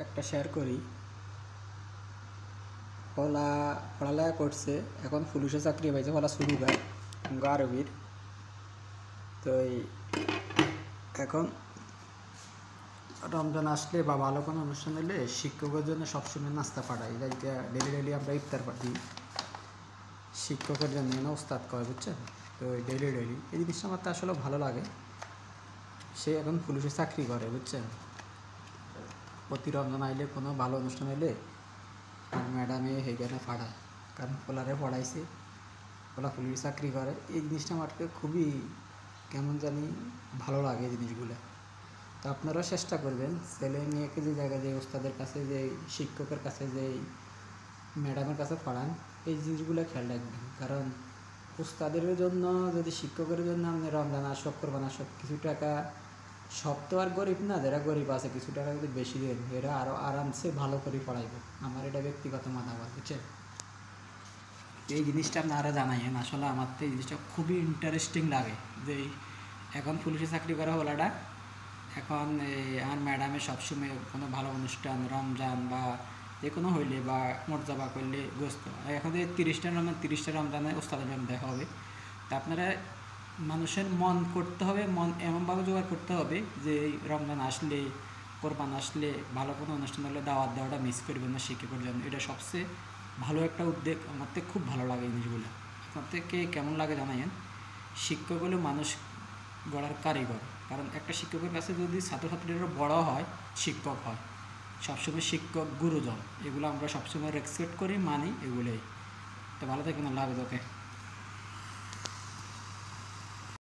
একটা শেয়ার করি। হলা পড়ালেখা করছে, এখন পুলিশে চাকরি পাইছে, হলা সুরুগার আরবির। তো এখন রমজান আসলে বা ভালো কোনো অনুষ্ঠান হলে শিক্ষকের জন্য সবসময় নাস্তা পাঠাই, যাইতে ডেলি ডেলি আমরা ইফতার দিই শিক্ষকের জন্য, না ওস্তাদ কয়, বুঝছেন? তো ডেলি ডেলি এই জিনিসটা আমার তো আসলে ভালো লাগে। সে এখন পুলিশে চাকরি করে, বুঝছেন? প্রতি রমজান আইলে কোনো ভালো অনুষ্ঠান হলে আর ম্যাডামে সেইখানে পাঠায়, কারণ পোলারে পড়াইছে, পোলা পুলিশ চাকরি করে। এই জিনিসটা আমাকে খুবই কেমন জানি ভালো লাগে এই জিনিসগুলো। তো আপনারাও চেষ্টা করবেন ছেলে মেয়েকে যে জায়গায়, যে ওস্তাদের কাছে, যে শিক্ষকের কাছে, যে ম্যাডামের কাছে পড়ান, এই জিনিসগুলো খেয়াল রাখবেন। কারণ ওস্তাদের জন্য, যদি শিক্ষকের জন্য আপনি রমজান আসক, কোরবান আসক, কিছু টাকা, সব তো আর গরিব না, যারা গরিব আছে কিছু টাকা যদি বেশি দেন, এরা আরও আরামসে ভালো করে পড়াইব। আমার এটা ব্যক্তিগত মতামত, বুঝছেন? এই জিনিসটা আপনারা জানাইয়েন। আসলে আমার তো এই জিনিসটা খুবই ইন্টারেস্টিং লাগে যে এখন পুলিশে চাকরি করা হলাটা, এখন আমার ম্যাডামে সবসময় কোনো ভালো অনুষ্ঠান, রমজান বা যে কোনো হইলে বা মর্যাদা করলে গ্রস্ত, এখন যে 30টা রমজানে ওস্তাদের জন্য দেখা হবে। তা আপনারা মানুষের মন করতে হবে, মন এমনভাবে জোগাড় করতে হবে যে এই রমজান আসলে, কোরবান আসলে, ভালো কোনো অনুষ্ঠান হলে দাওয়াত দেওয়াটা মিস করবেন না শিক্ষকের জন্য। এটা সবচেয়ে ভালো একটা উদ্যোগ। আমার তো খুব ভালো লাগে এই জিনিসগুলো। আপনার থেকে কেমন লাগে জানাইয়েন। শিক্ষক হলো মানুষ গড়ার কারিগর। কারণ একটা শিক্ষকের কাছে যদি ছাত্রছাত্রীরা বড় হয়, শিক্ষক হয়, সবসময় শিক্ষক গুরুজন, এগুলো আমরা সবসময় রেসপেক্ট করি, মানি, এগুলোই। তো ভালো থাকবেন, আল্লাহ হাফেজ। ওকে।